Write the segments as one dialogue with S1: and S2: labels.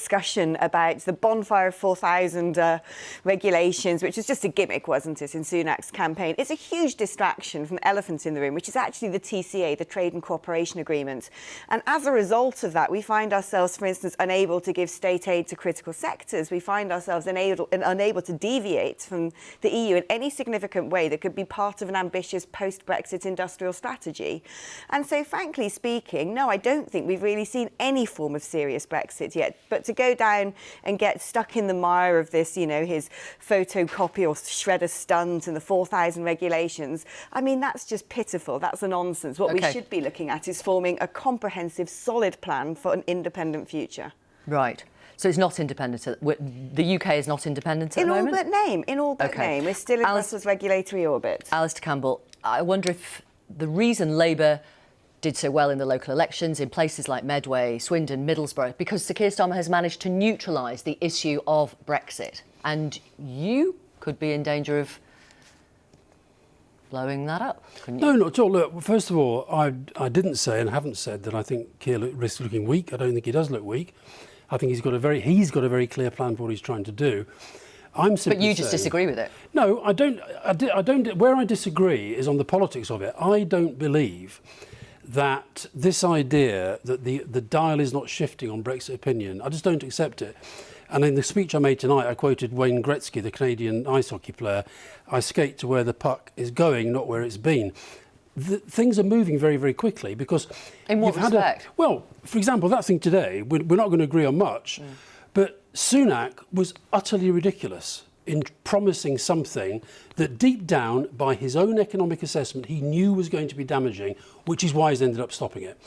S1: discussion about the bonfire of 4,000 regulations, which was just a gimmick, wasn't it, in Sunak's campaign. It's a huge distraction from the elephant in the room, which is actually the TCA, the Trade and Cooperation Agreement. And as a result of that, we find ourselves, for instance, unable to give state aid to critical sectors. We find ourselves unable to deviate from the EU in any significant way that could be part of an ambitious post-Brexit industrial strategy. And so, frankly speaking, no, I don't think we've really seen any form of serious Brexit yet. But to go down and get stuck in the mire of this, you know, his photocopy or shredder stunt and the 4,000 regulations, I mean, that's just pitiful. That's a nonsense. What we should be looking at is forming a comprehensive, solid plan for an independent future.
S2: Right. So it's not independent. The UK is not independent at the moment?
S1: In all but name. We're still in Brussels regulatory orbit.
S2: Alastair Campbell, I wonder if the reason Labour did so well in the local elections in places like Medway, Swindon, Middlesbrough, because Sir Keir Starmer has managed to neutralise the issue of Brexit. And you could be in danger of blowing that up, couldn't you?
S3: No, not at all. Look, first of all, I didn't say and haven't said that I think Keir risks looking weak. I don't think he does look weak. I think he's got a very clear plan for what he's trying to do. But you just disagree with it? No, I don't. Where I disagree is on the politics of it. I don't believe that this idea that the dial is not shifting on Brexit opinion, I just don't accept it. And in the speech I made tonight, I quoted Wayne Gretzky, the Canadian ice hockey player. I skate to where the puck is going, not where it's been. Things are moving very, very quickly because...
S2: In what respect?
S3: Well, for example, that thing today, we're not going to agree on much, but Sunak was utterly ridiculous in promising something that deep down, by his own economic assessment, he knew was going to be damaging, which is why he's ended up stopping it.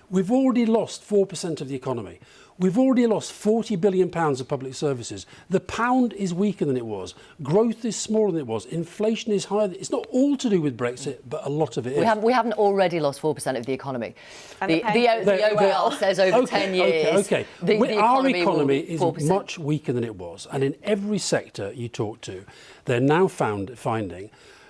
S3: We've already lost 4% of the economy. We've already lost £40 billion of public services. The pound is weaker than it was. Growth is smaller than it was. Inflation is higher. It's not all to do with Brexit, but a lot of it is.
S2: We haven't already lost 4% of the economy. The OL says over 10 years.
S3: Our economy is much weaker than it was. And in every sector you talk to, they're now finding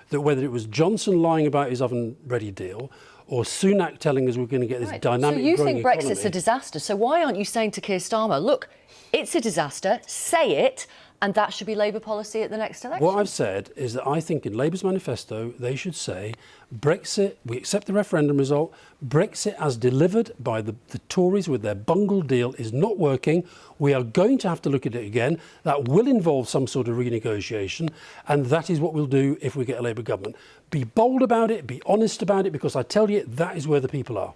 S3: that whether it was Johnson lying about his oven-ready deal or Sunak telling us we're going to get this dynamic growing economy. So you think Brexit's
S2: a disaster. So why aren't you saying to Keir Starmer, look, it's a disaster, say it, and that should be Labour policy at the next election?
S3: What I've said is that I think in Labour's manifesto, they should say, Brexit, we accept the referendum result, Brexit as delivered by the Tories with their bungled deal is not working. We are going to have to look at it again. That will involve some sort of renegotiation, and that is what we'll do if we get a Labour government. Be bold about it, be honest about it, because I tell you, that is where the people are.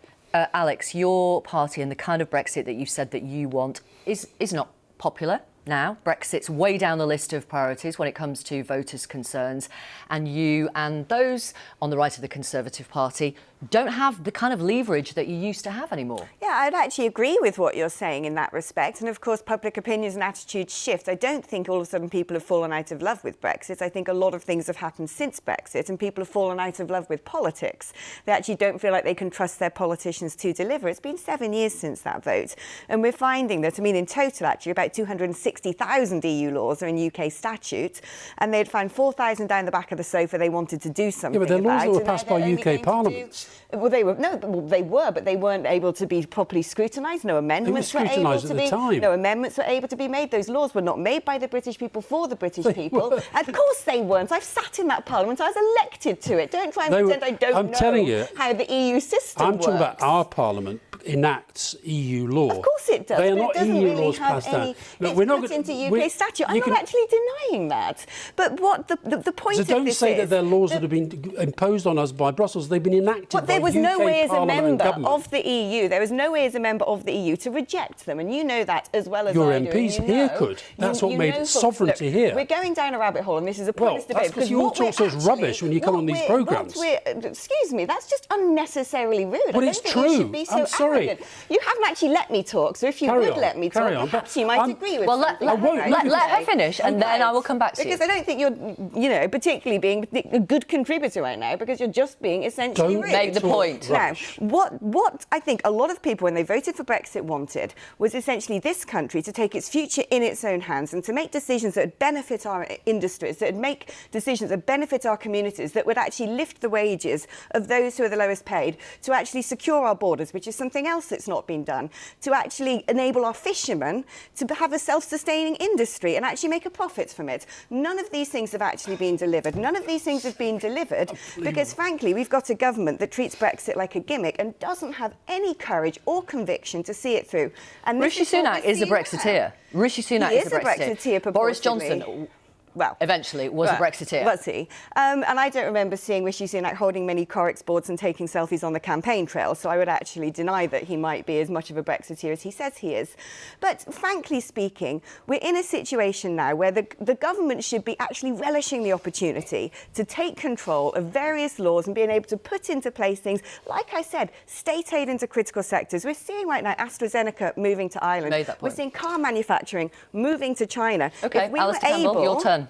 S2: Alex, your party and the kind of Brexit that you said that you want is not popular now. Brexit's way down the list of priorities when it comes to voters' concerns, and you and those on the right of the Conservative Party don't have the kind of leverage that you used to have anymore.
S1: Yeah, I'd actually agree with what you're saying in that respect. And of course, public opinions and attitudes shift. I don't think all of a sudden people have fallen out of love with Brexit. I think a lot of things have happened since Brexit, and people have fallen out of love with politics. They actually don't feel like they can trust their politicians to deliver. It's been 7 years since that vote. And we're finding that, I mean, in total, actually, about 260,000 EU laws are in UK statutes, and they'd found 4,000 down the back of the sofa they wanted to do something about.
S3: Yeah, but they're laws that were passed by UK Parliament.
S1: Well, they were, but they weren't able to be properly scrutinised. No amendments were able to be. No amendments were able to be made. Those laws were not made by the British people for the British people. Of course, they weren't. I've sat in that Parliament. I was elected to it. Don't try and pretend I don't know how the EU system works.
S3: I'm talking about our Parliament enacts EU law.
S1: Of course it does.
S3: They are not EU laws passed down.
S1: No, we're not into UK statute. I'm not actually denying that. But what the point of this is... So
S3: don't say that they're laws that have been imposed on us by Brussels. They've been enacted by UK Parliament and government.
S1: There was no way as a member of the EU. There was no way as a member of the EU to reject them, and you know that as well as
S3: your
S1: I do.
S3: Your MPs here could. That's what made sovereignty here.
S1: We're going down a rabbit hole, and this is a pointless debate.
S3: That's because you all talk such rubbish when you come on these programmes.
S1: Excuse me, that's just unnecessarily rude.
S3: But it's true.
S1: I'm sorry. You haven't actually let me talk, so if you would let me talk, perhaps you might agree with me.
S2: Well, let her finish, and then I will come back to you.
S1: Because I don't think you're, particularly being a good contributor right now, because you're just being essentially rude.
S2: Don't make the point.
S1: Now, what I think a lot of people, when they voted for Brexit, wanted was essentially this country to take its future in its own hands and to make decisions that would benefit our industries, that would make decisions that benefit our communities, that would actually lift the wages of those who are the lowest paid, to actually secure our borders, which is something everything else that's not been done to actually enable our fishermen to have a self-sustaining industry and actually make a profit from it. None of these things have actually been delivered. None of these things have been delivered because, frankly, we've got a government that treats Brexit like a gimmick and doesn't have any courage or conviction to see it through. And
S2: Rishi Sunak is a Brexiteer. Rishi Sunak is a Brexiteer. Boris Johnson, well, eventually was a Brexiteer.
S1: Was he? And I don't remember seeing Rishi Sunak holding many Corix boards and taking selfies on the campaign trail, so I would actually deny that he might be as much of a Brexiteer as he says he is. But frankly speaking, we're in a situation now where the government should be actually relishing the opportunity to take control of various laws and being able to put into place things, like I said, state aid into critical sectors. We're seeing right now AstraZeneca moving to Ireland.
S2: Made that point.
S1: We're seeing car manufacturing moving to China.
S2: OK, Alastair Campbell, your turn.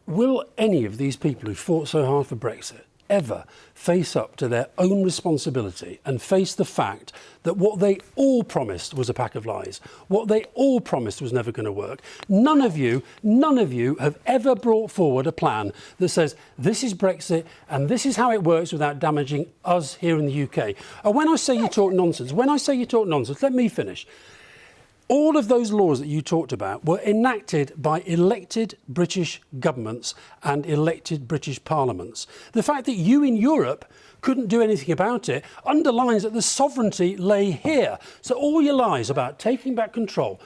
S3: Will any of these people who fought so hard for Brexit ever face up to their own responsibility and face the fact that what they all promised was a pack of lies, what they all promised was never going to work? None of you have ever brought forward a plan that says this is Brexit and this is how it works without damaging us here in the UK. And when I say you talk nonsense, let me finish. All of those laws that you talked about were enacted by elected British governments and elected British parliaments. The fact that you in Europe couldn't do anything about it underlines that the sovereignty lay here. So all your lies about taking back control,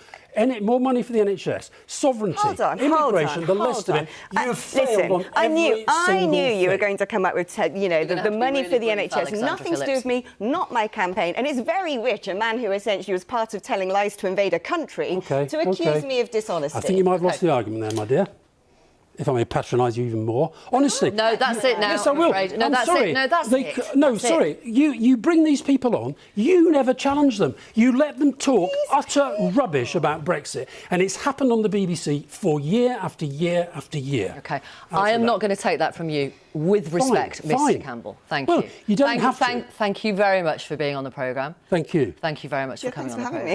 S3: more money for the NHS, sovereignty, immigration, the rest of it, you have failed on every
S1: I knew you
S3: thing.
S1: were going to come up with, the money for the NHS. Nothing to do with me, not my campaign. And it's very rich, a man who essentially was part of telling lies to invade a country, to accuse me of dishonesty.
S3: I think you might have lost the argument there, my dear. If I may patronise you even more. Honestly.
S2: No, that's it now.
S3: Yes, I will.
S2: No,
S3: I'm
S2: that's
S3: sorry.
S2: it. No, that's it.
S3: No,
S2: that's
S3: sorry.
S2: It.
S3: You bring these people on, you never challenge them. You let them talk utter rubbish about Brexit. And it's happened on the BBC for year after year after year.
S2: OK. I am not going to take that from you. With respect, Mr. Campbell. Thank you.
S3: You don't have to.
S2: Thank you very much for being on the programme.
S3: Thank you.
S2: Thank you very much for coming on the programme.